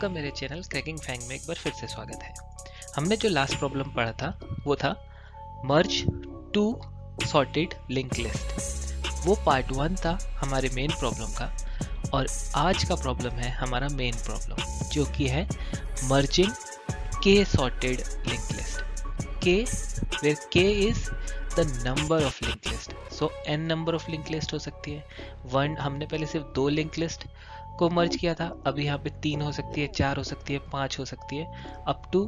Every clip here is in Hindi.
आपका मेरे चैनल क्रैकिंग फैंग में एक बार फिर से स्वागत है। हमने जो लास्ट प्रॉब्लम पढ़ा था वो था मर्ज टू सॉर्टेड लिंक लिस्ट। वो पार्ट 1 था हमारे मेन प्रॉब्लम का, और आज का प्रॉब्लम है हमारा मेन प्रॉब्लम जो कि है मर्जिंग के सॉर्टेड लिंक लिस्ट। के where k is the number of linked list, so n number of linked list हो सकती है। वन हमने पहले सिर्फ 2 लिंक लिस्ट को मर्ज किया था, अब यहाँ पे 3 हो सकती है, 4 हो सकती है, 5 हो सकती है, up to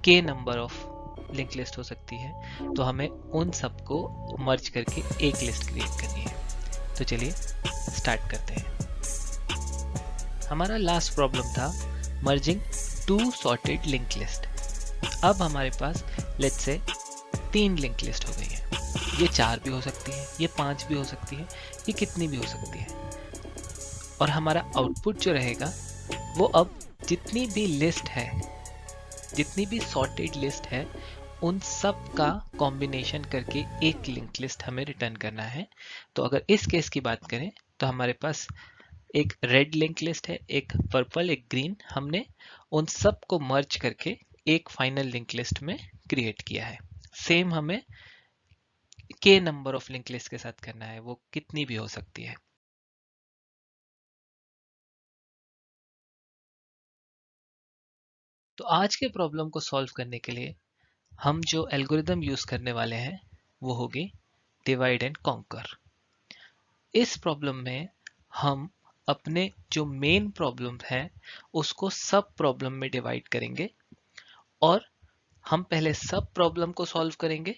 k number of link list हो सकती है। तो हमें उन सबको मर्ज करके एक लिस्ट क्रिएट करनी है। तो चलिए स्टार्ट करते हैं। हमारा लास्ट प्रॉब्लम था merging two sorted link list. अब हमारे पास लेट्स से 3 लिंक लिस्ट हो गई है। ये 4 भी हो सकती है, ये 5 भी हो सकती है, ये कितनी भी हो सकती है। और हमारा आउटपुट जो रहेगा वो अब जितनी भी लिस्ट है, जितनी भी सॉर्टेड लिस्ट है, उन सब का कॉम्बिनेशन करके एक लिंक लिस्ट हमें रिटर्न करना है। तो अगर इस केस की बात करें तो हमारे पास एक रेड लिंक लिस्ट है, एक पर्पल, एक ग्रीन। हमने उन सब को मर्ज करके एक फाइनल लिंक लिस्ट में क्रिएट किया है। सेम हमें के नंबर ऑफ लिंक लिस्ट के साथ करना है, वो कितनी भी हो सकती है। तो आज के प्रॉब्लम को सॉल्व करने के लिए हम जो एल्गोरिदम यूज करने वाले हैं वो होगी डिवाइड एंड कॉन्कर। इस प्रॉब्लम में हम अपने जो मेन प्रॉब्लम है उसको सब प्रॉब्लम में डिवाइड करेंगे, और हम पहले सब प्रॉब्लम को सॉल्व करेंगे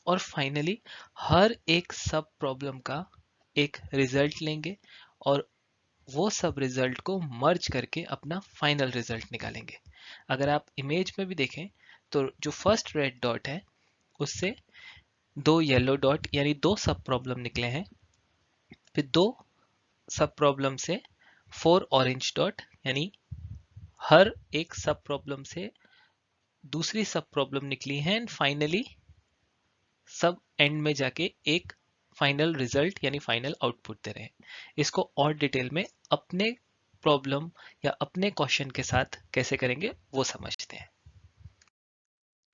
और फाइनली हर एक सब प्रॉब्लम का एक रिजल्ट लेंगे और वो सब रिजल्ट को मर्ज करके अपना फाइनल रिजल्ट निकालेंगे। अगर आप इमेज में भी देखें तो जो फर्स्ट रेड डॉट है उससे 2 येलो डॉट यानी 2 सब प्रॉब्लम निकले हैं, फिर 2 सब प्रॉब्लम से 4 ऑरेंज डॉट, यानी हर एक सब प्रॉब्लम से दूसरी सब प्रॉब्लम निकली है, एंड फाइनली सब एंड में जाके एक फाइनल रिजल्ट यानी फाइनल आउटपुट दे रहे हैं। इसको और डिटेल में अपने प्रॉब्लम या अपने क्वेश्चन के साथ कैसे करेंगे वो समझते हैं।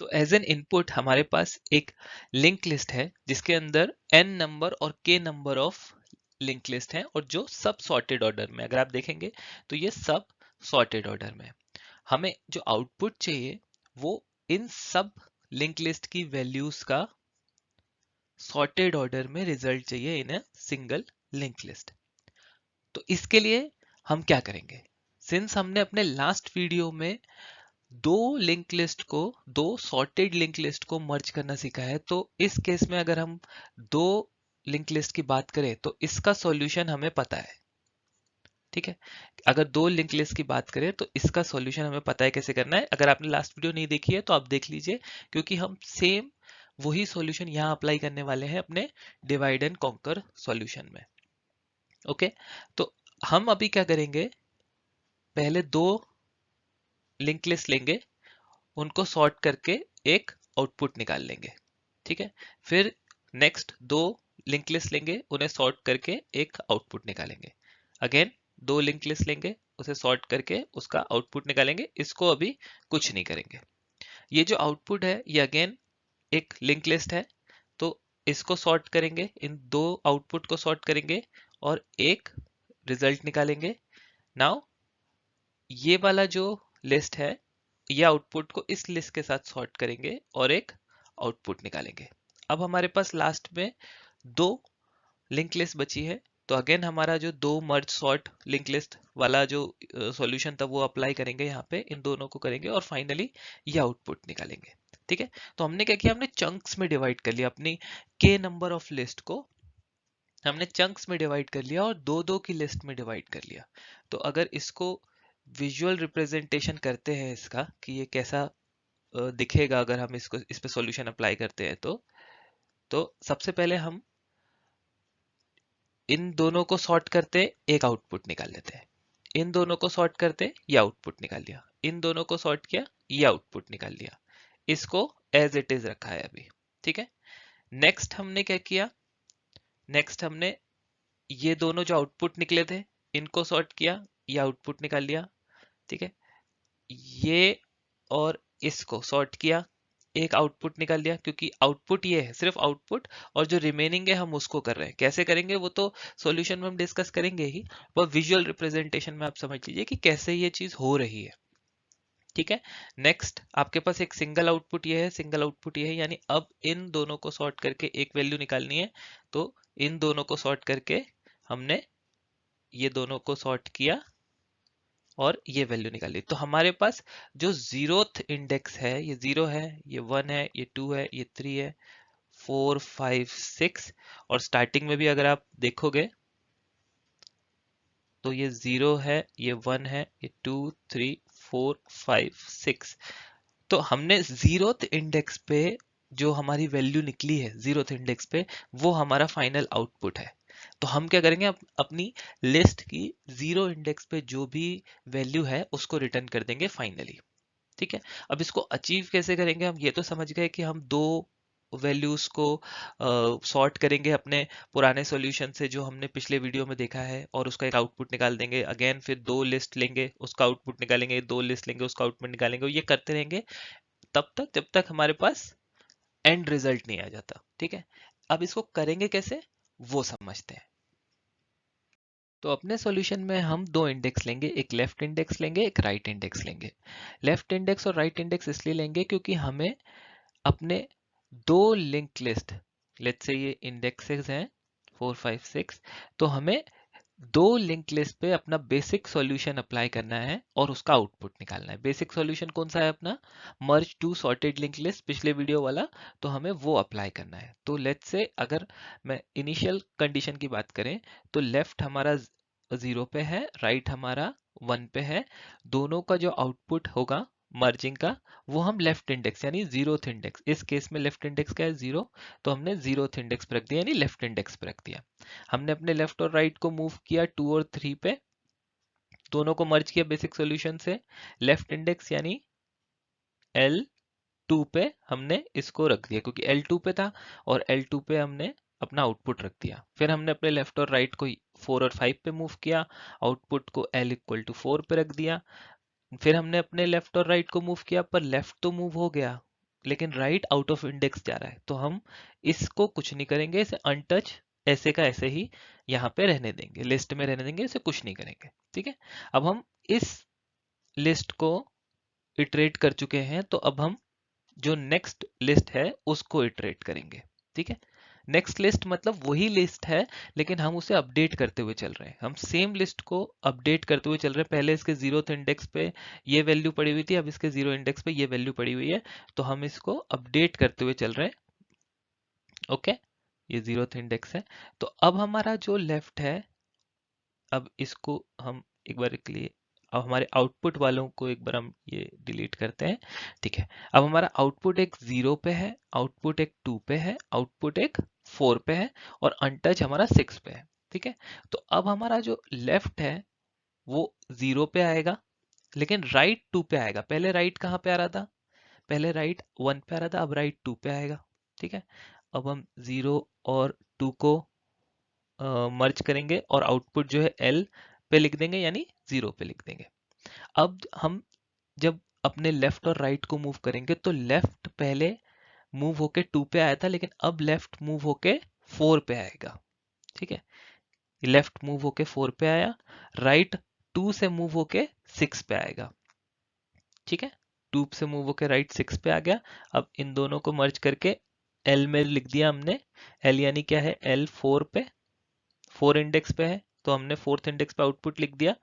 तो एज एन इनपुट हमारे पास एक लिंक लिस्ट है जिसके अंदर n नंबर और k number of link list है, और जो सब सॉर्टेड ऑर्डर में, अगर आप देखेंगे तो ये सब सॉर्टेड ऑर्डर में। हमें जो आउटपुट चाहिए वो इन सब लिंक लिस्ट की वैल्यूज का सॉर्टेड ऑर्डर में रिजल्ट चाहिए इन अ सिंगल लिंक लिस्ट। तो इसके लिए हम क्या करेंगे, सिंस हमने अपने लास्ट वीडियो में 2 लिंक लिस्ट को, 2 सॉर्टेड लिंक लिस्ट को मर्ज करना सीखा है, तो इस केस में अगर हम 2 लिंक लिस्ट की बात करें तो इसका सॉल्यूशन हमें पता है। ठीक है, अगर 2 लिंक लिस्ट की बात करें तो इसका सॉल्यूशन हमें पता है कैसे करना है। अगर आपने लास्ट वीडियो नहीं देखी है तो आप देख लीजिए, क्योंकि हम सेम वही सॉल्यूशन यहाँ अप्लाई करने वाले हैं अपने डिवाइड एंड कॉन्कर सॉल्यूशन में। ओके, तो हम अभी क्या करेंगे, पहले 2 लिंक लिस्ट लेंगे, उनको सॉर्ट करके एक आउटपुट निकाल लेंगे। ठीक है, फिर नेक्स्ट 2 लिंक लिस्ट लेंगे, उन्हें सॉर्ट करके एक आउटपुट निकालेंगे। अगेन 2 लिंक लिस्ट लेंगे, उसे सॉर्ट करके उसका आउटपुट निकालेंगे। इसको अभी कुछ नहीं करेंगे। ये जो आउटपुट है ये अगेन एक लिंक लिस्ट है, तो इसको सॉर्ट करेंगे, इन 2 आउटपुट को सॉर्ट करेंगे और एक रिजल्ट निकालेंगे। नाउ ये वाला जो लिस्ट है ये आउटपुट को इस लिस्ट के साथ सॉर्ट करेंगे और एक आउटपुट निकालेंगे। अब हमारे पास लास्ट में 2 लिंक लिस्ट बची है, तो अगेन हमारा जो 2 मर्ज सॉर्ट लिंक लिस्ट वाला जो सॉल्यूशन था वो अप्लाई करेंगे यहाँ पे, इन दोनों को करेंगे और फाइनली ये आउटपुट निकालेंगे। ठीक है, तो हमने क्या किया, हमने चंक्स में डिवाइड कर लिया अपनी के नंबर ऑफ लिस्ट को, हमने चंक्स में डिवाइड कर लिया और 2-2 की लिस्ट में डिवाइड कर लिया। तो अगर इसको विजुअल रिप्रेजेंटेशन करते हैं इसका कि ये कैसा दिखेगा अगर हम इसको इस पे सॉल्यूशन अप्लाई करते हैं, तो सबसे पहले हम इन दोनों को सॉर्ट करते, एक आउटपुट निकाल लेते हैं। इन दोनों को सॉर्ट करते, ये आउटपुट निकाल लिया। इन दोनों को सॉर्ट किया, ये आउटपुट निकाल लिया। इसको एज इट इज रखा है अभी। ठीक है, नेक्स्ट हमने क्या किया, नेक्स्ट हमने ये दोनों जो आउटपुट निकले थे इनको सॉर्ट किया, ये आउटपुट निकाल लिया। ठीक है, ये और इसको सॉर्ट किया, एक आउटपुट निकाल लिया, क्योंकि आउटपुट ये है, सिर्फ आउटपुट, और जो रिमेनिंग है हम उसको कर रहे हैं। कैसे करेंगे वो तो सॉल्यूशन में हम डिस्कस करेंगे ही, पर विजुअल रिप्रेजेंटेशन में आप समझ लीजिए कि कैसे ये चीज हो रही है। ठीक है। नेक्स्ट आपके पास एक सिंगल आउटपुट ये है, सिंगल आउटपुट ये है, यानी अब इन दोनों को सॉर्ट करके एक वैल्यू निकालनी है। तो इन दोनों को सॉर्ट करके हमने ये दोनों को सॉर्ट किया और ये वैल्यू निकाली। तो हमारे पास जो जीरोथ इंडेक्स है, ये 0 है, ये 1 है, ये 2 है, ये 3 है, 4 5 6, और स्टार्टिंग में भी अगर आप देखोगे तो ये 0 है, ये 1 है, ये 2 3 4 5 6। तो हमने जीरोथ इंडेक्स पे जो हमारी वैल्यू निकली है जीरोथ इंडेक्स पे, वो हमारा फाइनल आउटपुट है। तो हम क्या करेंगे, अपनी लिस्ट की जीरो इंडेक्स पे जो भी वैल्यू है उसको रिटर्न कर देंगे फाइनली। ठीक है। अब इसको अचीव कैसे करेंगे, हम ये तो समझ गए कि हम दो वैल्यूज को सॉर्ट करेंगे अपने पुराने सॉल्यूशन से जो हमने पिछले वीडियो में देखा है, और उसका एक आउटपुट निकाल देंगे। अगेन फिर दो लिस्ट लेंगे, उसका आउटपुट निकालेंगे, दो लिस्ट लेंगे, उसका आउटपुट निकालेंगे, और ये करते रहेंगे तब तक जब तक हमारे पास एंड रिजल्ट नहीं आ जाता। ठीक है। अब इसको करेंगे कैसे वो समझते हैं। तो अपने सॉल्यूशन में हम दो इंडेक्स लेंगे, एक लेफ्ट इंडेक्स लेंगे, एक राइट इंडेक्स लेंगे। लेफ्ट इंडेक्स और राइट इंडेक्स इसलिए लेंगे क्योंकि हमें अपने दो लिंक लिस्ट, लेट्स से ये इंडेक्सेस हैं 4 5 6, तो हमें दो लिंक लिस्ट पे अपना बेसिक सॉल्यूशन अप्लाई करना है और उसका आउटपुट निकालना है। बेसिक सॉल्यूशन कौन सा है अपना, मर्ज टू सॉर्टेड लिंक लिस्ट, पिछले वीडियो वाला, तो हमें वो अप्लाई करना है। तो लेट्स से अगर मैं इनिशियल कंडीशन की बात करें तो लेफ्ट हमारा 0 पे है, राइट हमारा 1 पे है, दोनों का जो आउटपुट होगा मर्जिंग का वो हम लेफ्ट इंडेक्स यानी जीरोथ इंडेक्स, इस केस में लेफ्ट इंडेक्स क्या है 0, तो हमने जीरोथ इंडेक्स पे रख दिया यानी लेफ्ट इंडेक्स पे रख दिया। हमने अपने लेफ्ट और राइट को मूव किया 2 और 3 पे, दोनों को मर्ज किया बेसिक सॉल्यूशन से। लेफ्ट इंडेक्स यानी L2 पे हमने इसको रख दिया क्योंकि L2 पे था, और L2 पे हमने अपना आउटपुट रख दिया। फिर हमने अपने लेफ्ट और राइट को 4 और 5 पे मूव किया, आउटपुट को L इक्वल टू 4 पे रख दिया। फिर हमने अपने लेफ्ट और राइट को मूव किया, पर लेफ्ट तो मूव हो गया लेकिन राइट आउट ऑफ इंडेक्स जा रहा है, तो हम इसको कुछ नहीं करेंगे, इसे अनटच ऐसे का ऐसे ही यहाँ पे रहने देंगे, लिस्ट में रहने देंगे, इसे कुछ नहीं करेंगे। ठीक है। अब हम इस लिस्ट को इटरेट कर चुके हैं, तो अब हम जो नेक्स्ट लिस्ट है उसको इटरेट करेंगे। ठीक है। नेक्स्ट लिस्ट मतलब वही लिस्ट है लेकिन हम उसे अपडेट करते हुए चल रहे हैं, हम सेम लिस्ट को अपडेट करते हुए चल रहे हैं। पहले इसके जीरोथ इंडेक्स पे ये वैल्यू पड़ी हुई थी, अब इसके जीरो इंडेक्स पे ये वैल्यू पड़ी हुई है, तो हम इसको अपडेट करते हुए चल रहे हैं। ओके। ये जीरोथ इंडेक्स है। तो अब हमारा जो लेफ्ट है, अब इसको हम एक बार के लिए, अब हमारे आउटपुट वालों को एक बार हम ये डिलीट करते हैं। ठीक है। अब हमारा आउटपुट एक 0 पे है, आउटपुट एक 2 पे है, आउटपुट एक 4 पे है, और अनटच हमारा 6 पे है। ठीक है। तो अब हमारा जो लेफ्ट है वो 0 पे आएगा लेकिन राइट 2 पे आएगा। पहले राइट कहाँ पे आ रहा था, पहले राइट 1 पे आ रहा था, अब राइट 2 पे आएगा। ठीक है। अब हम 0 और 2 को मर्ज करेंगे और आउटपुट जो है L पे लिख देंगे यानी 0 पे लिख देंगे। अब हम जब अपने लेफ्ट और राइट को मूव करेंगे तो लेफ्ट पहले मूव होके 2 पे आया था लेकिन अब लेफ्ट मूव होके 4 पे आएगा। ठीक है। लेफ्ट मूव होके 4 पे आया, राइट 2 से मूव होके 6 पे आएगा। ठीक है। 2 से मूव होके राइट 6 पे आ गया। अब इन दोनों को मर्ज करके L में लिख दिया हमने। L यानी क्या है, L 4 पे, 4 इंडेक्स पे है तो हमने फोर्थ इंडेक्स पे आउटपुट लिख दिया।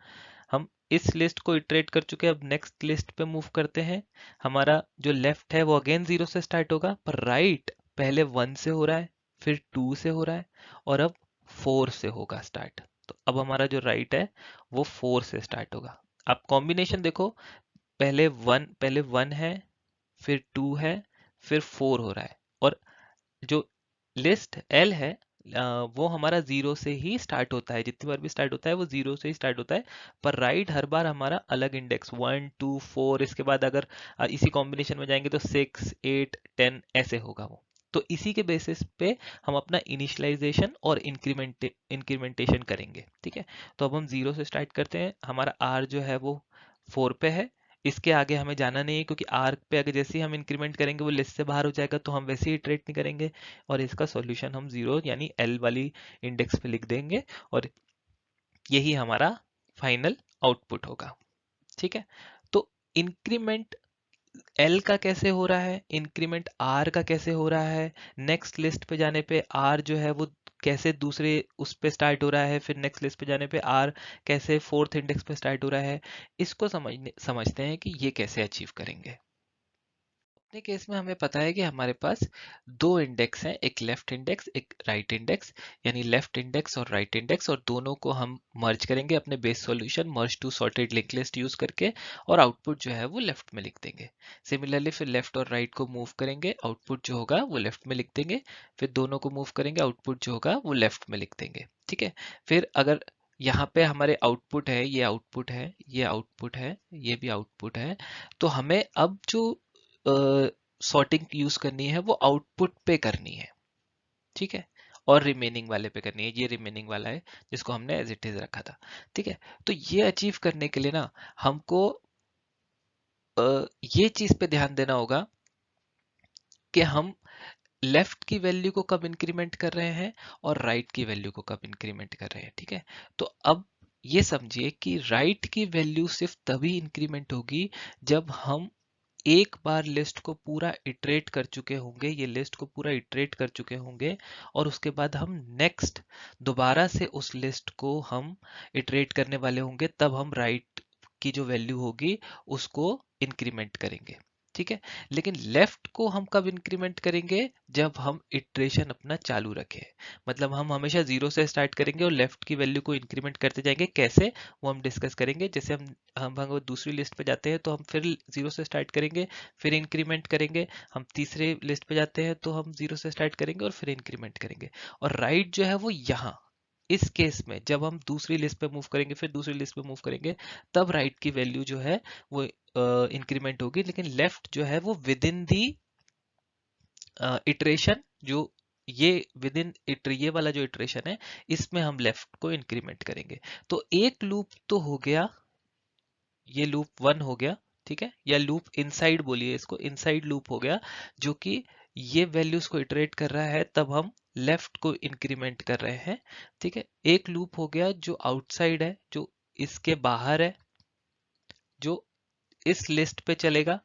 हम इस लिस्ट को इटरेट कर चुके हैं, अब नेक्स्ट लिस्ट पे मूव करते हैं। हमारा जो लेफ्ट है वो अगेन 0 से स्टार्ट होगा, पर राइट पहले 1 से हो रहा है, फिर 2 से हो रहा है, और अब 4 से होगा स्टार्ट। तो अब हमारा जो राइट है वो 4 से स्टार्ट होगा। आप कॉम्बिनेशन देखो, पहले 1 है, फिर 2 है, फिर 4 हो रहा है, और जो लिस्ट L है वो हमारा 0 से ही स्टार्ट होता है, जितनी बार भी स्टार्ट होता है वो 0 से ही स्टार्ट होता है, पर राइट हर बार हमारा अलग इंडेक्स 1 2 4, इसके बाद अगर इसी कॉम्बिनेशन में जाएंगे तो 6 8 10 ऐसे होगा वो। तो इसी के बेसिस पे हम अपना इनिशियलाइजेशन और इंक्रीमेंटेशन करेंगे। ठीक है। तो अब हम 0 से स्टार्ट करते हैं, हमारा R जो है वो 4 पे है, इसके आगे हमें जाना नहीं है, क्योंकि आर पे अगर जैसे ही हम इंक्रीमेंट करेंगे वो लिस्ट से बाहर हो जाएगा, तो हम वैसे ही इटरेट नहीं करेंगे और इसका सॉल्यूशन हम 0 यानी एल वाली इंडेक्स पे लिख देंगे और यही हमारा फाइनल आउटपुट होगा। ठीक है, तो इंक्रीमेंट एल का कैसे हो रहा है, इंक्रीमेंट आर का कैसे हो रहा है, नेक्स्ट लिस्ट पे जाने पे आर जो है वो कैसे दूसरे उस पे स्टार्ट हो रहा है, फिर नेक्स्ट लिस्ट पे जाने पे आर कैसे फोर्थ इंडेक्स पे स्टार्ट हो रहा है, इसको समझते हैं कि ये कैसे अचीव करेंगे। अपने केस में हमें पता है कि हमारे पास दो इंडेक्स हैं, एक लेफ्ट इंडेक्स एक राइट इंडेक्स, यानी लेफ्ट इंडेक्स और राइट इंडेक्स, और दोनों को हम मर्ज करेंगे अपने base solution merge two sorted link list use करके, और आउटपुट जो है वो लेफ्ट में लिख देंगे। सिमिलरली फिर लेफ्ट और राइट को मूव करेंगे, आउटपुट जो होगा वो लेफ्ट में लिख देंगे, फिर दोनों को मूव करेंगे, आउटपुट जो होगा वो लेफ्ट में लिख देंगे। ठीक है, फिर अगर यहाँ पे हमारे आउटपुट है, ये आउटपुट है, ये आउटपुट है, ये भी आउटपुट है, तो हमें अब जो सॉर्टिंग यूज करनी है वो आउटपुट पे करनी है। ठीक है, और रिमेनिंग वाले पे करनी है, ये रिमेनिंग वाला है जिसको हमने एज इट इज रखा था। ठीक है, तो ये अचीव करने के लिए ना हमको ये चीज पे ध्यान देना होगा कि हम लेफ्ट की वैल्यू को कब इंक्रीमेंट कर रहे हैं और राइट की वैल्यू को कब इंक्रीमेंट कर रहे हैं। ठीक है, तो अब ये समझिए कि राइट की वैल्यू सिर्फ तभी इंक्रीमेंट होगी जब हम एक बार लिस्ट को पूरा इटरेट कर चुके होंगे, ये लिस्ट को पूरा इटरेट कर चुके होंगे, और उसके बाद हम नेक्स्ट दोबारा से उस लिस्ट को हम इटरेट करने वाले होंगे, तब हम राइट की जो वैल्यू होगी उसको इंक्रीमेंट करेंगे। ठीक है, लेकिन लेफ्ट को हम कब इंक्रीमेंट करेंगे, जब हम इटरेशन अपना चालू रखें। मतलब हम हमेशा 0 से स्टार्ट करेंगे और लेफ्ट की वैल्यू को इंक्रीमेंट करते जाएंगे। कैसे, वो हम डिस्कस करेंगे। जैसे हम अगर दूसरी लिस्ट पे जाते हैं तो हम फिर 0 से स्टार्ट करेंगे, फिर इंक्रीमेंट करेंगे। हम तीसरे लिस्ट पे जाते हैं तो हम 0 से स्टार्ट करेंगे और फिर इंक्रीमेंट करेंगे। और राइट जो है वो यहाँ इस केस में जब हम दूसरी लिस्ट पे मूव करेंगे, फिर दूसरी लिस्ट पे मूव करेंगे, तब राइट की वैल्यू जो है वो इंक्रीमेंट होगी। लेकिन लेफ्ट जो है वो विद इन दी इटरेशन, जो ये विद इन ये वाला जो इटरेशन है, इसमें हम लेफ्ट को इंक्रीमेंट करेंगे। तो एक लूप तो हो गया, ये लूप 1 हो गया। ठीक है, या लूप इनसाइड बोलिए इसको, इनसाइड लूप हो गया, जो कि ये वैल्यूज को इटरेट कर रहा है, तब हम लेफ्ट को इंक्रीमेंट कर रहे हैं। ठीक है, एक लूप हो गया जो आउटसाइड है, जो इसके बाहर है, जो इस लिस्ट पे चलेगा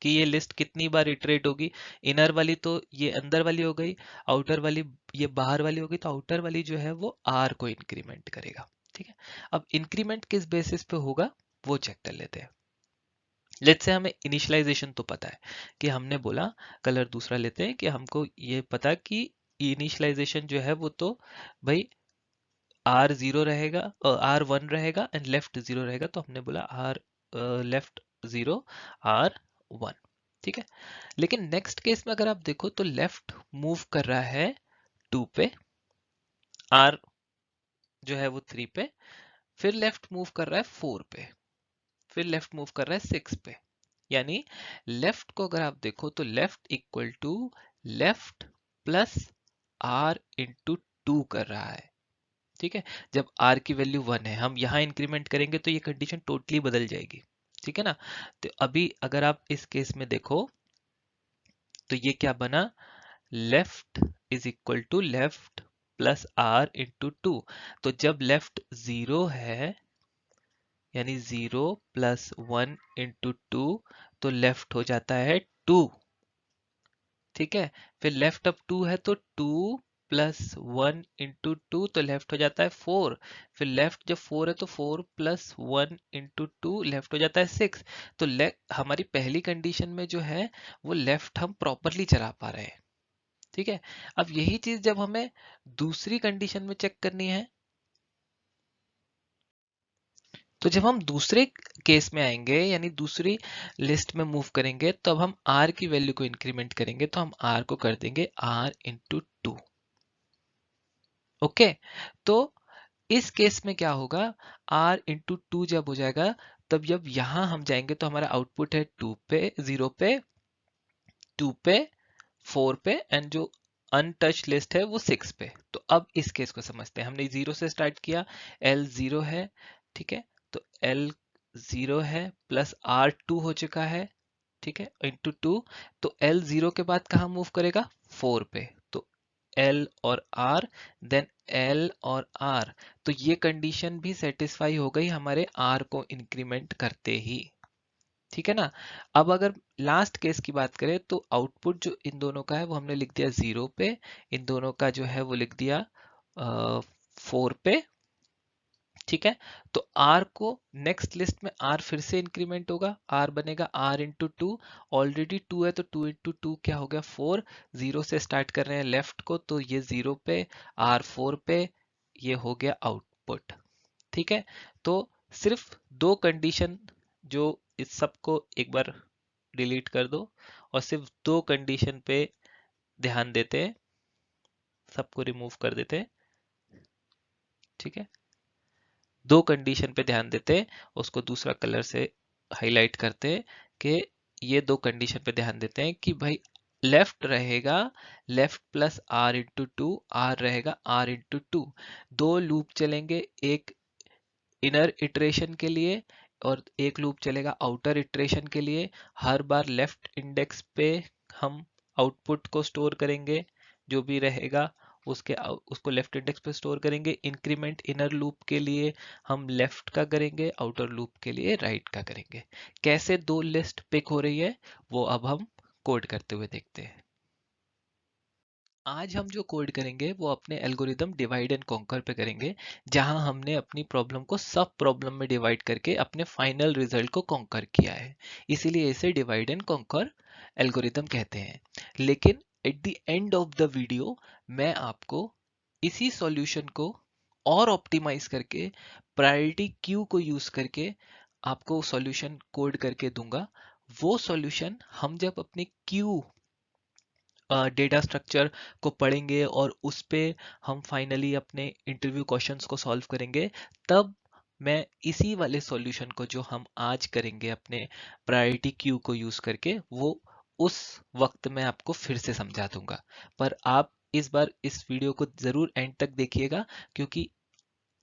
कि ये लिस्ट कितनी बार इटरेट होगी। इनर वाली तो ये अंदर वाली हो गई, आउटर वाली ये बाहर वाली हो गई, तो आउटर वाली जो है वो आर को इंक्रीमेंट करेगा। ठीक है, अब इंक्रीमेंट किस बेसिस पे होगा वो चेक कर लेते हैं। लेट्स से हमें इनिशियलाइजेशन तो पता है कि हमने बोला, कलर दूसरा लेते हैं, कि हमको ये पता कि इनिशियलाइजेशन जो है वो तो भाई आर 0 रहेगा, आर 1 रहेगा एंड लेफ्ट 0 रहेगा, तो हमने बोला आर लेफ्ट 0 आर 1। ठीक है, लेकिन नेक्स्ट केस में अगर आप देखो तो लेफ्ट मूव कर रहा है 2 पे, आर जो है वो 3 पे, फिर लेफ्ट मूव कर रहा है 4 पे, फिर लेफ्ट मूव कर रहा है 6 पे। यानी लेफ्ट को अगर आप देखो तो left equal to left plus r into 2 कर रहा है। ठीक है, जब आर की वैल्यू 1 है, हम यहाँ इंक्रीमेंट करेंगे तो ये कंडीशन टोटली बदल जाएगी। ठीक है ना, तो अभी अगर आप इस केस में देखो तो ये क्या बना, left is equal to left plus r into 2। तो जब लेफ्ट 0 है, यानी 0 प्लस 1 इंटू 2, तो लेफ्ट हो जाता है 2। ठीक है, फिर लेफ्ट अब 2 है तो 2 प्लस 1 इंटू 2, तो लेफ्ट हो जाता है 4। फिर लेफ्ट जब 4 है तो 4 प्लस 1 इंटू 2 लेफ्ट हो जाता है 6। तो हमारी पहली कंडीशन में जो है वो लेफ्ट हम प्रॉपरली चला पा रहे हैं। ठीक है, अब यही चीज जब हमें दूसरी कंडीशन में चेक करनी है, तो जब हम दूसरे केस में आएंगे यानी दूसरी लिस्ट में मूव करेंगे, तो अब हम r की वैल्यू को इंक्रीमेंट करेंगे, तो हम r को कर देंगे r इंटू 2। ओके, तो इस केस में क्या होगा, r इंटू 2 जब हो जाएगा, तब जब यहां हम जाएंगे तो हमारा आउटपुट है 2 पे, 0 पे, 2 पे, 4 पे, एंड जो अनटच लिस्ट है वो 6 पे। तो अब इस केस को समझते हैं। हमने 0 से स्टार्ट किया, L 0 है। ठीक है, तो L 0 है प्लस R2 हो चुका है, ठीक है, इंटू 2। तो L 0 के बाद कहाँ मूव करेगा? 4 पे। तो L और R, देन L और R। तो ये कंडीशन भी सेटिस्फाई हो गई हमारे R को इंक्रीमेंट करते ही, ठीक है ना। अब अगर लास्ट केस की बात करें तो आउटपुट जो इन दोनों का है वो हमने लिख दिया 0 पे, इन दोनों का जो है वो लिख दिया 4 पे, ठीक है। तो R को नेक्स्ट लिस्ट में R फिर से इंक्रीमेंट होगा, R बनेगा R इंटू टू। ऑलरेडी 2 है तो 2 इंटू टू क्या हो गया? 4। 0 से स्टार्ट कर रहे हैं लेफ्ट को, तो ये 0 पे, R 4 पे, ये हो गया आउटपुट, ठीक है। तो सिर्फ दो कंडीशन, जो इस सब को एक बार डिलीट कर दो और सिर्फ दो कंडीशन पे ध्यान देते हैं, सबको रिमूव कर देते हैं, ठीक है। दो कंडीशन पे ध्यान देते हैं, उसको दूसरा कलर से हाईलाइट करते हैं कि ये दो कंडीशन पे ध्यान देते हैं कि भाई लेफ्ट रहेगा left plus r into two, r रहेगा आर इंटू टू। दो लूप चलेंगे, एक इनर इटरेशन के लिए और एक लूप चलेगा आउटर इटरेशन के लिए। हर बार लेफ्ट इंडेक्स पे हम आउटपुट को स्टोर करेंगे, जो भी रहेगा उसको लेफ्ट इंडेक्स पे स्टोर करेंगे। इंक्रीमेंट इनर लूप के लिए हम लेफ्ट का करेंगे, आउटर लूप के लिए राइट का करेंगे। कैसे दो लिस्ट पिक हो रही है वो अब हम कोड करते हुए देखते हैं। आज हम जो कोड करेंगे वो अपने एल्गोरिदम डिवाइड एंड कॉन्कर पे करेंगे, जहां हमने अपनी प्रॉब्लम को सब प्रॉब्लम में डिवाइड करके अपने फाइनल रिजल्ट को कॉन्कर किया है। इसीलिए इसे डिवाइड एंड कॉन्कर एल्गोरिदम कहते हैं। लेकिन at the end of the video मैं आपको इसी सॉल्यूशन को और ऑप्टिमाइज करके प्रायोरिटी क्यू को यूज करके आपको सॉल्यूशन कोड करके दूंगा। वो सॉल्यूशन हम जब अपने क्यू डेटा स्ट्रक्चर को पढ़ेंगे और उस पे हम फाइनली अपने इंटरव्यू क्वेश्चंस को सॉल्व करेंगे, तब मैं इसी वाले सॉल्यूशन को जो हम आज करेंगे अपने प्रायोरिटी क्यू को यूज करके, वो उस वक्त मैं आपको फिर से समझा दूंगा। पर आप इस बार इस वीडियो को जरूर एंड तक देखिएगा, क्योंकि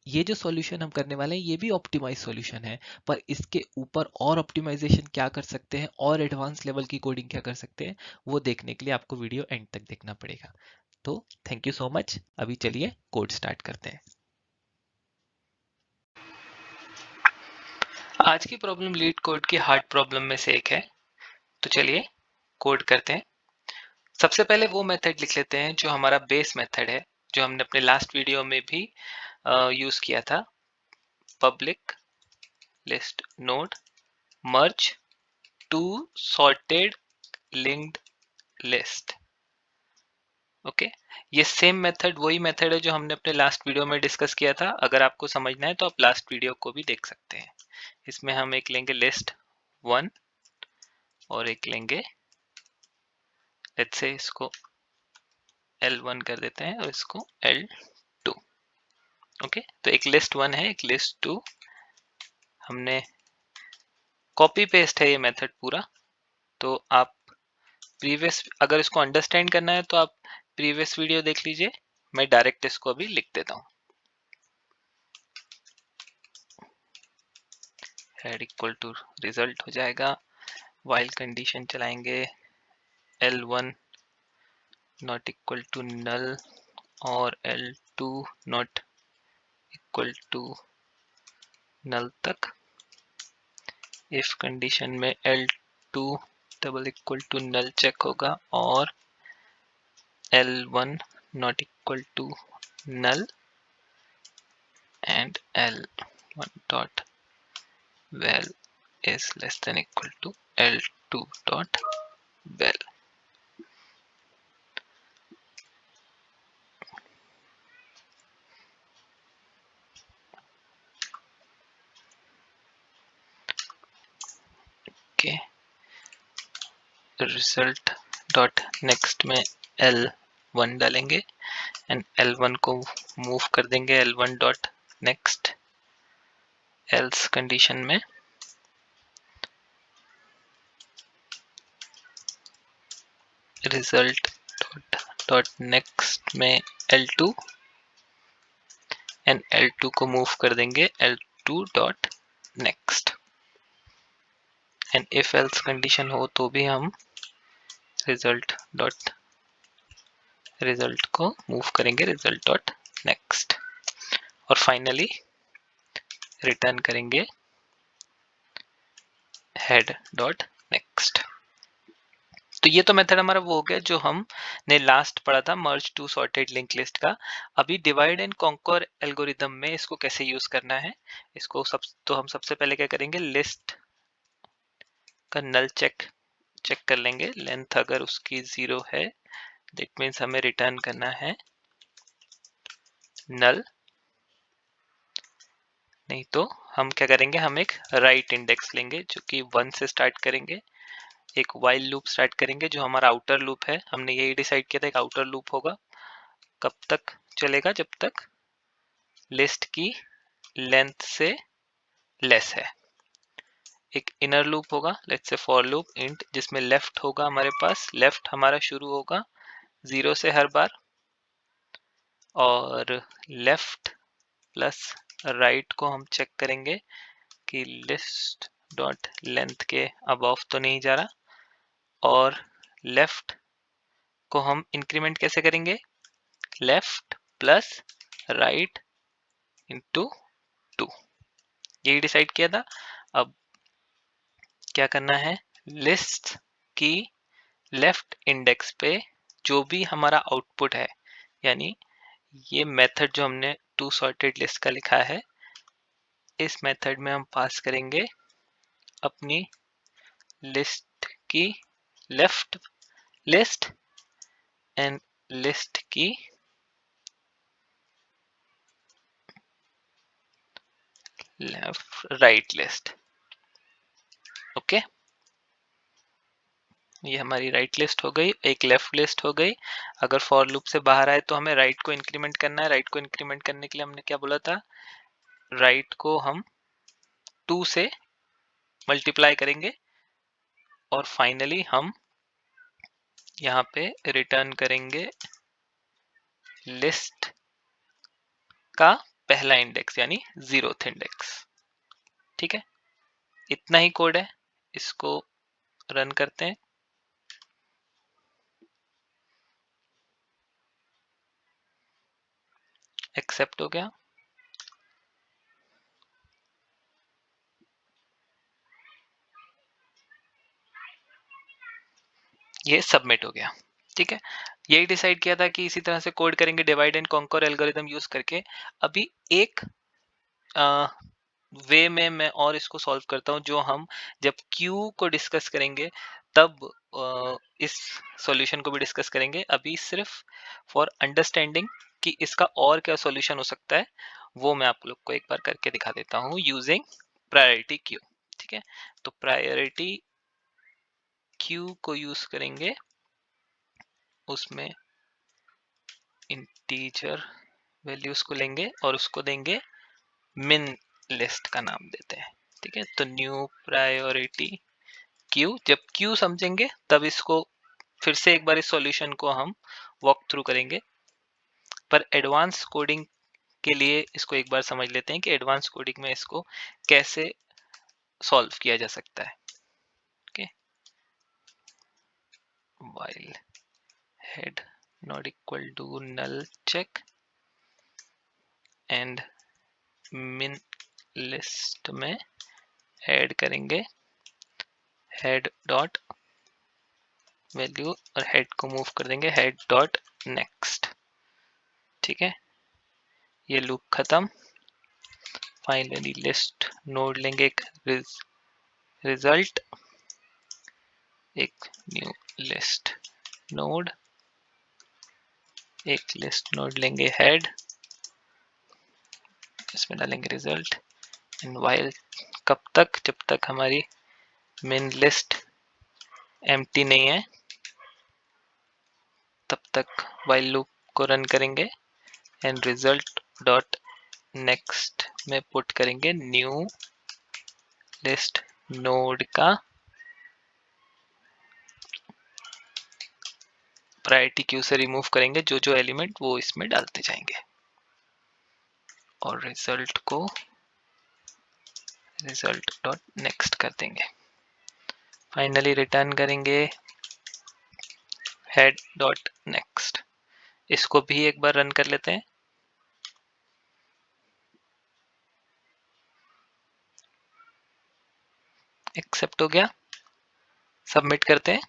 ये जो सॉल्यूशन हम करने वाले हैं ये भी ऑप्टिमाइज सॉल्यूशन है, पर इसके ऊपर और ऑप्टिमाइजेशन क्या कर सकते हैं और एडवांस लेवल की कोडिंग क्या कर सकते हैं, वो देखने के लिए आपको वीडियो एंड तक देखना पड़ेगा। तो थैंक यू सो मच। अभी चलिए कोड स्टार्ट करते हैं। आज की प्रॉब्लम लीड कोड की हार्ड प्रॉब्लम में से एक है, तो चलिए कोड करते हैं। सबसे पहले वो मेथड लिख लेते हैं जो हमारा बेस मेथड है, जो हमने अपने लास्ट वीडियो में भी यूज किया था। Public list node merge two sorted linked list. Okay, ये सेम मेथड वही मेथड है जो हमने अपने लास्ट वीडियो में डिस्कस किया था। अगर आपको समझना है तो आप लास्ट वीडियो को भी देख सकते हैं। इसमें हम एक लेंगे लिस्ट 1 और एक लेंगे, लेट्स से इसको L1 कर देते हैं और इसको L2। ओके, तो एक लिस्ट 1 है, एक लिस्ट 2। हमने कॉपी पेस्ट है ये मेथड पूरा, तो आप प्रीवियस, अगर इसको अंडरस्टैंड करना है तो आप प्रीवियस वीडियो देख लीजिए। मैं डायरेक्ट इसको अभी लिख देता हूँ। हेड इक्वल टू रिजल्ट हो जाएगा, वाइल कंडीशन चलाएंगे L1 नॉट इक्वल टू नल और L2 नॉट इक्वल टू नल तक। इफ कंडीशन में L2 double equal to null check होगा और L1 not equal to null and L1 dot val is less than equal to L2 dot val. Okay, result dot next में L1 डालेंगे एंड L1 को मूव कर देंगे L1 dot next else condition में। रिजल्ट डॉट नेक्स्ट में L2 एंड L2 को मूव कर देंगे L2 dot next. And if else condition हो तो भी हम रिजल्ट को मूव करेंगे रिजल्ट डॉट नेक्स्ट, और फाइनली रिटर्न करेंगे हेड डॉट नेक्स्ट। तो ये तो मेथड हमारा वो हो गया जो हमने लास्ट पढ़ा था मर्ज टू सॉर्टेड लिंक लिस्ट का। अभी डिवाइड एंड कॉन्कर एल्गोरिदम में इसको कैसे यूज करना है, इसको हम सबसे पहले क्या करेंगे, लिस्ट का नल चेक कर लेंगे। लेंथ अगर उसकी 0 है दैट मीन्स हमें रिटर्न करना है नल, नहीं तो हम क्या करेंगे, हम एक राइट इंडेक्स लेंगे जो कि 1 से स्टार्ट करेंगे, एक वाइल लूप स्टार्ट करेंगे जो हमारा आउटर लूप है। हमने यही डिसाइड किया था एक आउटर लूप होगा, कब तक चलेगा, जब तक लिस्ट की लेंथ से लेस है। एक इनर लूप होगा, let's say for loop int, जिसमें लेफ्ट होगा हमारे पास, लेफ्ट हमारा शुरू होगा 0 से हर बार, और लेफ्ट प्लस राइट को हम चेक करेंगे कि लिस्ट डॉट लेंथ के अबव तो नहीं जा रहा, और लेफ्ट को हम इंक्रीमेंट कैसे करेंगे, लेफ्ट प्लस राइट इंटू 2, यही डिसाइड किया था। अब क्या करना है, लिस्ट की लेफ्ट इंडेक्स पे जो भी हमारा आउटपुट है, यानी ये मेथड जो हमने टू सॉर्टेड लिस्ट का लिखा है, इस मेथड में हम पास करेंगे अपनी लिस्ट की लेफ्ट लिस्ट एंड लिस्ट की लेफ्ट राइट लिस्ट। ओके, ये हमारी राइट लिस्ट हो गई, एक लेफ्ट लिस्ट हो गई। अगर फॉर लूप से बाहर आए तो हमें राइट को इंक्रीमेंट करना है। राइट को इंक्रीमेंट करने के लिए हमने क्या बोला था, राइट को हम 2 से मल्टीप्लाई करेंगे, और फाइनली हम यहाँ पे रिटर्न करेंगे लिस्ट का पहला इंडेक्स यानी 0th इंडेक्स। ठीक है, इतना ही कोड है, इसको रन करते हैं। एक्सेप्ट हो गया, ये सबमिट हो गया। ठीक है, यही डिसाइड किया था कि इसी तरह से कोड करेंगे divide and conquer algorithm use करके। अभी एक वे में मैं और इसको सॉल्व करता हूँ, जो हम जब क्यू को डिस्कस करेंगे तब इस सॉल्यूशन को भी डिस्कस करेंगे। अभी सिर्फ फॉर अंडरस्टैंडिंग कि इसका और क्या सॉल्यूशन हो सकता है, वो मैं आप लोग को एक बार करके दिखा देता हूँ यूजिंग प्रायोरिटी क्यू। ठीक है, तो प्रायोरिटी क्यू को यूज करेंगे, उसमें इंटीजर वैल्यूज को लेंगे और उसको देंगे मिन लिस्ट का नाम देते हैं। ठीक है, तो न्यू प्रायोरिटी क्यू, जब क्यू समझेंगे तब इसको फिर से एक बार इस सॉल्यूशन को हम वॉक थ्रू करेंगे, पर एडवांस कोडिंग के लिए इसको एक बार समझ लेते हैं कि एडवांस कोडिंग में इसको कैसे सॉल्व किया जा सकता है। Okay, while head not equal to null check and min list में ऐड करेंगे हेड डॉट वैल्यू, और हेड को मूव कर देंगे हेड डॉट नेक्स्ट। ठीक है, ये लूप खत्म। फाइनली लिस्ट नोड लेंगे एक रिजल्ट, एक न्यू लिस्ट नोड, एक लिस्ट नोड लेंगे हेड, इसमें डालेंगे रिजल्ट एंड वाइल, कब तक, जब तक हमारी मेन लिस्ट एम्प्टी नहीं है तब तक वाइल लूप को रन करेंगे एंड रिजल्ट डॉट नेक्स्ट में पुट करेंगे न्यू लिस्ट नोड का प्रायोरिटी क्यू से रिमूव करेंगे जो जो एलिमेंट, वो इसमें डालते जाएंगे, और रिजल्ट को रिजल्ट डॉट नेक्स्ट कर देंगे। फाइनली रिटर्न करेंगे हेड डॉट नेक्स्ट। इसको भी एक बार रन कर लेते हैं। एक्सेप्ट हो गया, सबमिट करते हैं।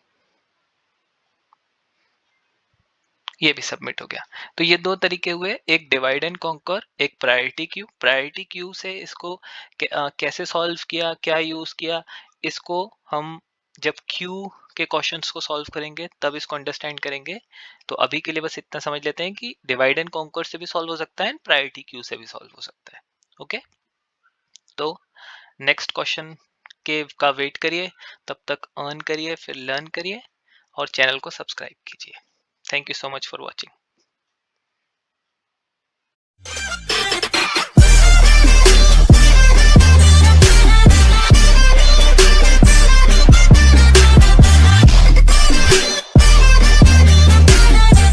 ये भी सबमिट हो गया। तो ये दो तरीके हुए, एक डिवाइड एंड कॉन्कर, एक प्रायोरिटी क्यू। प्रायोरिटी क्यू से इसको कैसे सॉल्व किया, क्या यूज किया, इसको हम जब क्यू के क्वेश्चंस को सॉल्व करेंगे तब इसको अंडरस्टैंड करेंगे। तो अभी के लिए बस इतना समझ लेते हैं कि डिवाइड एंड कॉन्कर से भी सॉल्व हो सकता है, प्रायोरिटी क्यू से भी सॉल्व हो सकता है। ओके, तो नेक्स्ट क्वेश्चन के का वेट करिए, तब तक अर्न करिए, फिर लर्न करिए और चैनल को सब्सक्राइब कीजिए। Thank you so much for watching.